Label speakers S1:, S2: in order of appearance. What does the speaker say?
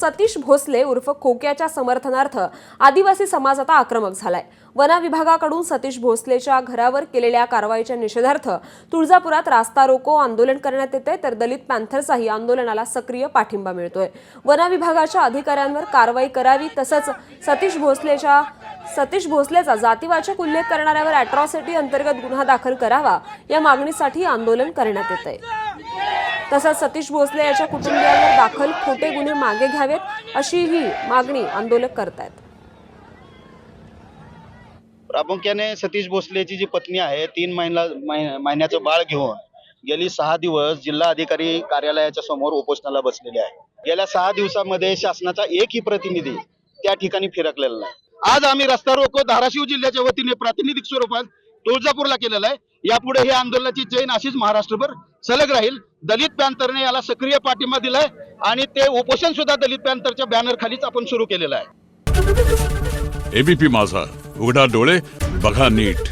S1: सतीश भोसले उर्फ खोक्याच्या समर्थनार्थ आदिवासी समाज आता आक्रमक झालाय। वन विभागाकडून सतीश भोसलेच्या घरावर केलेल्या कारवाईच्या निषेधार्थ तुळजापुरात रास्ता रोको आंदोलन करण्यात येते, तर दलित पॅंथरचाही आंदोलनाला सक्रिय पाठिंबा मिळतोय। वन विभागाच्या अधिकाऱ्यांवर कारवाई करावी, तसंच सतीश भोसलेचा जातीवाचक उल्लेख करणाऱ्यावर अॅट्रॉसिटी अंतर्गत गुन्हा दाखल करावा या मागणीसाठी आंदोलन करण्यात येतंय। तसंच सतीश भोसले याच्या कुटुंबियांवर दाखल खोटे गुन्हे मागे घ्यावेत अशीही मागणी आंदोलक करतायत।
S2: प्रामुख्याने सतीश भोसलेची जी पत्नी आहे 3 महिन्याचं बाळ घेऊन गेली 6 दिवस जिल्हा अधिकारी कार्यालयाच्या समोर उपोषणाला बसलेले आहे। गेल्या 6 दिवसांमध्ये शासनाचा एकही प्रतिनिधी त्या ठिकाणी फिरकलेला नाही। आज आम्ही रस्ता रोको धाराशिव जिल्ह्याच्या वतीने प्रातिनिधिक स्वरूपात तुळजापूरला केलेला आहे। यापुढे ही आंदोलनाची चैन अशीच महाराष्ट्रभर सलग राहील। दलित पॅंथरने याला सक्रिय पाठिंबा दिलाय आणि ते उपोषण सुद्धा दलित पॅंथरच्या बॅनर खालीच आपण सुरू केलेलं आहे।
S3: एबीपी माझा, उघडा डोळे बघा नीट।